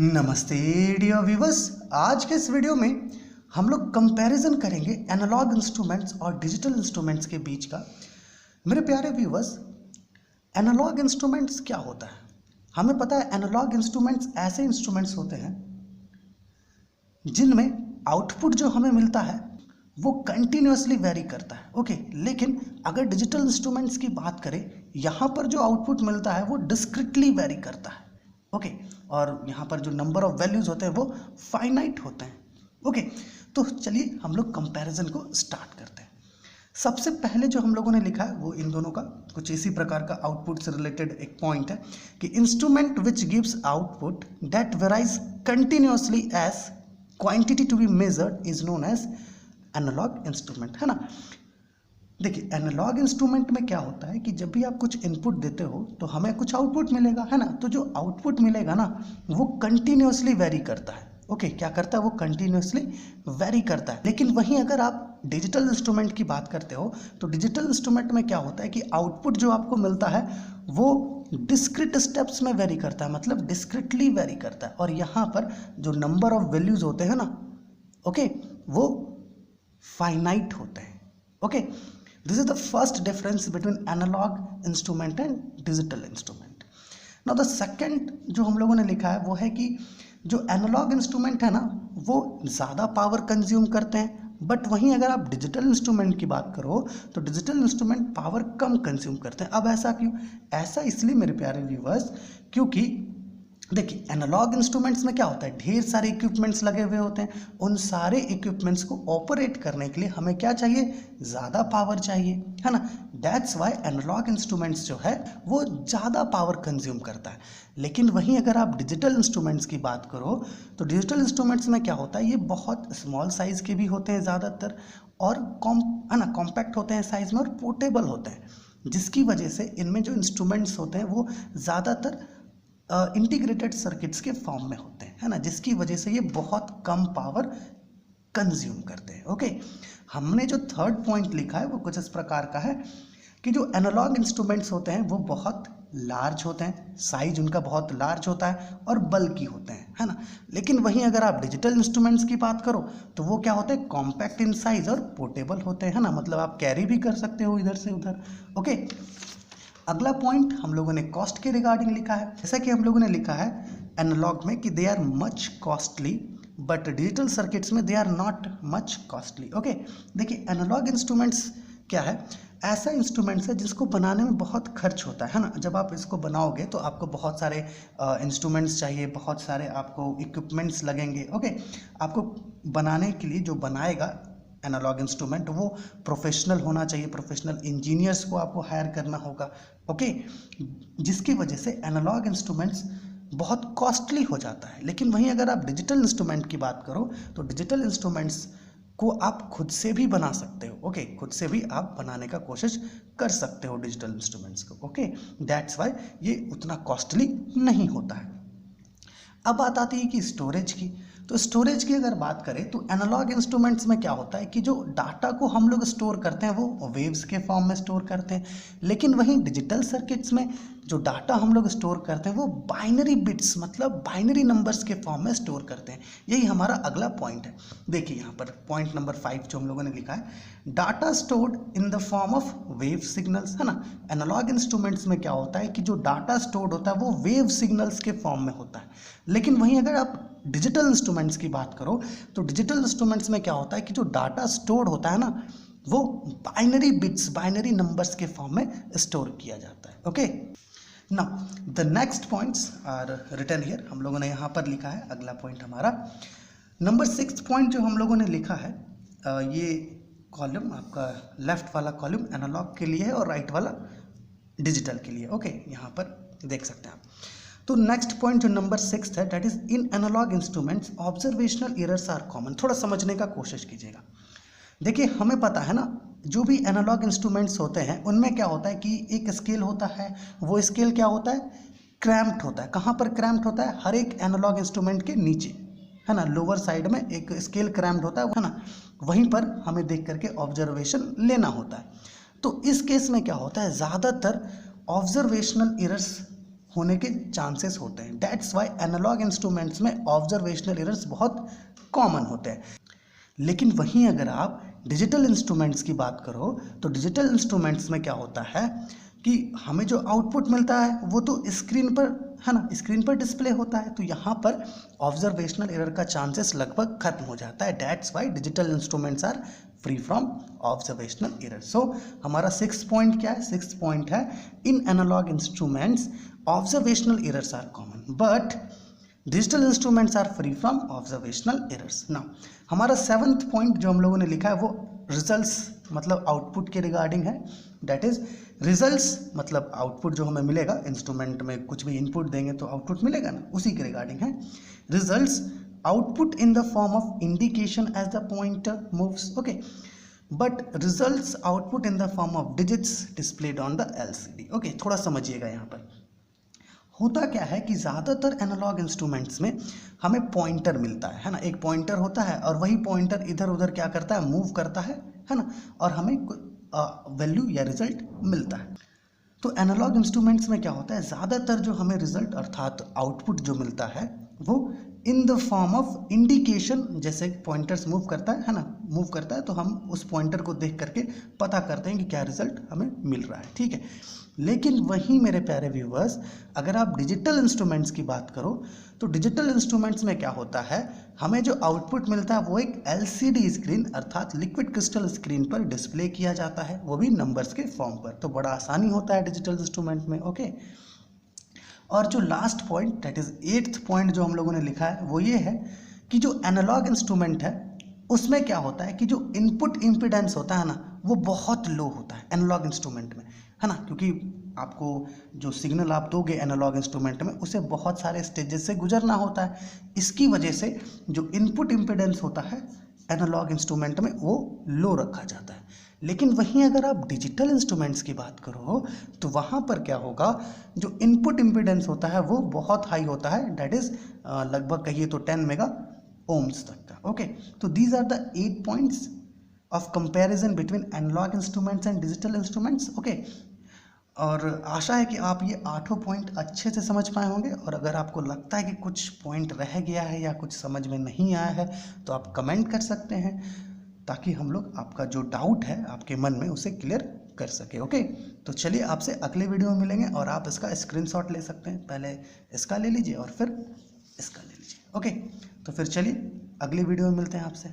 नमस्ते dear viewers. आज के इस वीडियो में हम लोग कंपैरिजन करेंगे एनालॉग इंस्ट्रूमेंट्स और डिजिटल इंस्ट्रूमेंट्स के बीच का। मेरे प्यारे व्यूवर्स, एनालॉग इंस्ट्रूमेंट्स क्या होता है? हमें पता है एनालॉग इंस्ट्रूमेंट्स ऐसे इंस्ट्रूमेंट्स होते हैं जिनमें आउटपुट जो हमें मिलता है वो कंटिन्यूसली वेरी करता है। ओके, लेकिन अगर डिजिटल इंस्ट्रूमेंट्स की बात करें, यहाँ पर जो आउटपुट मिलता है वो डिस्क्रिटली वेरी करता है। ओके, और यहाँ पर जो नंबर ऑफ वैल्यूज होते हैं वो फाइनाइट होते हैं। ओके, तो चलिए हम लोग कंपैरिजन को स्टार्ट करते हैं। सबसे पहले जो हम लोगों ने लिखा है वो इन दोनों का कुछ इसी प्रकार का आउटपुट से रिलेटेड एक पॉइंट है कि instrument which gives output that varies continuously as quantity to be measured is known as analog instrument, है ना। देखिए, एनालॉग इंस्ट्रूमेंट में क्या होता है कि जब भी आप कुछ इनपुट देते हो तो हमें कुछ आउटपुट मिलेगा, है ना। तो जो आउटपुट मिलेगा ना वो कंटिन्यूसली वेरी करता है। ओके, क्या करता है? वो कंटिन्यूसली वेरी करता है। लेकिन वहीं अगर आप डिजिटल इंस्ट्रूमेंट की बात करते हो तो डिजिटल इंस्ट्रूमेंट में क्या होता है कि आउटपुट जो आपको मिलता है वो डिस्क्रिट स्टेप्स में वेरी करता है, मतलब डिस्क्रिटली वेरी करता है। और यहाँ पर जो नंबर ऑफ वैल्यूज होते हैं ना, ओके, वो फाइनाइट होते हैं। Okay, this is the first difference between analog instrument and digital instrument. Now the second जो हम लोगों ने लिखा है वो है कि जो एनालॉग इंस्ट्रूमेंट है ना वो ज़्यादा पावर कंज्यूम करते हैं, बट वहीं अगर आप डिजिटल इंस्ट्रूमेंट की बात करो तो डिजिटल इंस्ट्रूमेंट पावर कम कंज्यूम करते हैं। अब ऐसा क्यों? ऐसा इसलिए मेरे प्यारे व्यूवर्स, क्योंकि देखिए एनालॉग इंस्ट्रूमेंट्स में क्या होता है, ढेर सारे इक्विपमेंट्स लगे हुए होते हैं। उन सारे इक्विपमेंट्स को ऑपरेट करने के लिए हमें क्या चाहिए? ज़्यादा पावर चाहिए, है ना। दैट्स वाई एनालॉग इंस्ट्रूमेंट्स जो है वो ज़्यादा पावर कंज्यूम करता है। लेकिन वहीं अगर आप डिजिटल इंस्ट्रूमेंट्स की बात करो तो डिजिटल इंस्ट्रूमेंट्स में क्या होता है, ये बहुत स्मॉल साइज़ के भी होते हैं ज़्यादातर, और कॉम्पैक्ट होते हैं साइज़ में, और पोर्टेबल होते हैं, जिसकी वजह से इनमें जो इंस्ट्रूमेंट्स होते हैं वो ज़्यादातर इंटीग्रेटेड सर्किट्स के फॉर्म में होते हैं, है ना, जिसकी वजह से ये बहुत कम पावर कंज्यूम करते हैं। ओके, हमने जो थर्ड पॉइंट लिखा है वो कुछ इस प्रकार का है कि जो एनालॉग इंस्ट्रूमेंट्स होते हैं वो बहुत लार्ज होते हैं, साइज उनका बहुत लार्ज होता है और बल्की होते हैं, है ना। लेकिन वहीं अगर आप डिजिटल इंस्ट्रूमेंट्स की बात करो तो वो क्या होते हैं? कॉम्पैक्ट इन साइज और पोर्टेबल होते हैं, है ना, मतलब आप कैरी भी कर सकते हो इधर से उधर। ओके, अगला पॉइंट हम लोगों ने कॉस्ट के रिगार्डिंग लिखा है। जैसा कि हम लोगों ने लिखा है एनालॉग में कि they are much costly, but digital circuits में they are not much costly. Okay, देखिए एनालॉग इंस्ट्रूमेंट्स क्या है? ऐसा इंस्ट्रूमेंट्स है जिसको बनाने में बहुत खर्च होता है ना। जब आप इसको बनाओगे तो आपको बहुत सारे इंस्ट्रूमेंट्स चाहिए, बहुत सारे आपको इक्विपमेंट्स लगेंगे। ओके, आपको बनाने के लिए जो बनाएगा एनालॉग इंस्ट्रूमेंट वो प्रोफेशनल होना चाहिए, प्रोफेशनल इंजीनियर्स को आपको हायर करना होगा। ओके, जिसकी वजह से एनालॉग इंस्ट्रूमेंट्स बहुत कॉस्टली हो जाता है। लेकिन वहीं अगर आप डिजिटल इंस्ट्रूमेंट की बात करो तो डिजिटल इंस्ट्रूमेंट्स को आप खुद से भी बना सकते हो। ओके, खुद से भी आप बनाने का कोशिश कर सकते हो डिजिटल इंस्ट्रूमेंट्स को। ओके, दैट्स वाई ये उतना कॉस्टली नहीं होता है। अब बात आती है कि स्टोरेज की। तो स्टोरेज की अगर बात करें तो एनालॉग इंस्ट्रूमेंट्स में क्या होता है कि जो डाटा को हम लोग स्टोर करते हैं वो वेव्स के फॉर्म में स्टोर करते हैं। लेकिन वहीं डिजिटल सर्किट्स में जो डाटा हम लोग स्टोर करते हैं वो बाइनरी बिट्स, मतलब बाइनरी नंबर्स के फॉर्म में स्टोर करते हैं। यही हमारा अगला पॉइंट है। देखिए यहाँ पर पॉइंट नंबर 5 जो हम लोगों ने लिखा है, data stored in the form of wave signals, है ना। एनालॉग इंस्ट्रूमेंट्स में क्या होता है कि जो डाटा स्टोर्ड होता है वो वेव सिग्नल्स के फॉर्म में होता है। लेकिन वहीं अगर आप डिजिटल इंस्ट्रूमेंट्स की बात करो तो डिजिटल इंस्ट्रूमेंट्स में क्या होता है कि जो डाटा स्टोर होता है ना वो बाइनरी बिट्स, बाइनरी नंबर्स के फॉर्म में स्टोर किया जाता है। Okay, now the next points are written here. हम लोगों ने यहाँ पर लिखा है अगला पॉइंट हमारा नंबर 6 पॉइंट जो हम लोगों ने लिखा है, ये कॉलम आपका लेफ्ट वाला कॉलम एनालॉग के लिए है और राइट वाला डिजिटल के लिए। ओके, यहाँ पर देख सकते हैं आप। तो नेक्स्ट पॉइंट जो नंबर 6 है, that is in analogue instruments observational errors are common. थोड़ा समझने का कोशिश कीजिएगा। देखिए हमें पता है ना जो भी एनालॉग इंस्ट्रूमेंट्स होते हैं उनमें क्या होता है कि एक स्केल होता है, वो स्केल क्या होता है? क्रैम्प्ड होता है। कहाँ पर क्रैम्प्ड होता है? हर एक एनालॉग इंस्ट्रूमेंट के नीचे, है ना, लोअर साइड में एक स्केल क्रैम्प्ड होता है ना, वहीं पर हमें देख करके ऑब्जर्वेशन लेना होता है। तो इस केस में क्या होता है, ज़्यादातर ऑब्जर्वेशनल एरर्स होने के चांसेस होते हैं। दैट्स वाई एनालॉग इंस्ट्रूमेंट्स में ऑब्जर्वेशनल एरर्स बहुत कॉमन होते हैं। लेकिन वहीं अगर आप डिजिटल इंस्ट्रूमेंट्स की बात करो तो डिजिटल इंस्ट्रूमेंट्स में क्या होता है कि हमें जो आउटपुट मिलता है वो तो स्क्रीन पर है ना, स्क्रीन पर डिस्प्ले होता है, तो यहाँ पर ऑब्जर्वेशनल एरर का चांसेस लगभग खत्म हो जाता है। That's why digital instruments are free from observational error. So हमारा 6 पॉइंट क्या है? 6 पॉइंट है in analogue instruments observational errors are common but digital instruments are free from observational errors. ना हमारा 7th पॉइंट जो हम लोगों ने लिखा है वो रिजल्ट्स मतलब आउटपुट के रिगार्डिंग है। दैट इज रिजल्ट्स मतलब आउटपुट जो हमें मिलेगा, इंस्ट्रूमेंट में कुछ भी इनपुट देंगे तो आउटपुट मिलेगा ना, उसी के रिगार्डिंग है। Results output in the form of indication as the pointer moves, okay, but results output in the form of digits displayed on the LCD. Okay, थोड़ा समझिएगा यहाँ पर होता क्या है कि ज़्यादातर एनालॉग इंस्ट्रूमेंट्स में हमें पॉइंटर मिलता है ना, एक पॉइंटर होता है और वही पॉइंटर इधर उधर क्या करता है, मूव करता है ना, और हमें वैल्यू या रिजल्ट मिलता है। तो एनालॉग इंस्ट्रूमेंट्स में क्या होता है, ज़्यादातर जो हमें रिजल्ट अर्थात आउटपुट जो मिलता है वो इन द फॉर्म ऑफ इंडिकेशन, जैसे पॉइंटर्स मूव करता है ना, मूव करता है तो हम उस पॉइंटर को देख करके पता करते हैं कि क्या रिजल्ट हमें मिल रहा है, ठीक है। लेकिन वहीं मेरे प्यारे व्यूअर्स, अगर आप डिजिटल इंस्ट्रूमेंट्स की बात करो तो डिजिटल इंस्ट्रूमेंट्स में क्या होता है, हमें जो आउटपुट मिलता है वो एक एलसीडी स्क्रीन अर्थात लिक्विड क्रिस्टल स्क्रीन पर डिस्प्ले किया जाता है, वो भी नंबर्स के फॉर्म पर। तो बड़ा आसानी होता है डिजिटल इंस्ट्रूमेंट में, ओके। और जो last point that is 8th point जो हम लोगों ने लिखा है वो ये है कि जो एनालॉग इंस्ट्रूमेंट है उसमें क्या होता है कि जो इनपुट इम्पीडेंस होता है ना वो बहुत लो होता है एनालॉग इंस्ट्रूमेंट में, है ना, क्योंकि आपको जो सिग्नल आप दोगे एनालॉग इंस्ट्रूमेंट में उसे बहुत सारे स्टेजेस से गुजरना होता है। इसकी वजह से जो इनपुट इम्पीडेंस होता है एनालॉग इंस्ट्रूमेंट में वो लो रखा जाता है। लेकिन वहीं अगर आप डिजिटल इंस्ट्रूमेंट्स की बात करो तो वहाँ पर क्या होगा, जो इनपुट इम्पीडेंस होता है वो बहुत हाई होता है, दैट इज लगभग कहिए तो 10 मेगा ओम्स तक का, ओके। तो these are the 8 points of comparison between analog instruments and digital instruments, okay. और आशा है कि आप ये 8 पॉइंट अच्छे से समझ पाए होंगे, और अगर आपको लगता है कि कुछ पॉइंट रह गया है या कुछ समझ में नहीं आया है तो आप कमेंट कर सकते हैं ताकि हम लोग आपका जो डाउट है आपके मन में उसे क्लियर कर सके, ओके। तो चलिए आपसे अगले वीडियो में मिलेंगे और आप इसका स्क्रीनशॉट ले सकते हैं, पहले इसका ले लीजिए और फिर इसका ले लीजिए, ओके। तो फिर चलिए अगली वीडियो में मिलते हैं आपसे।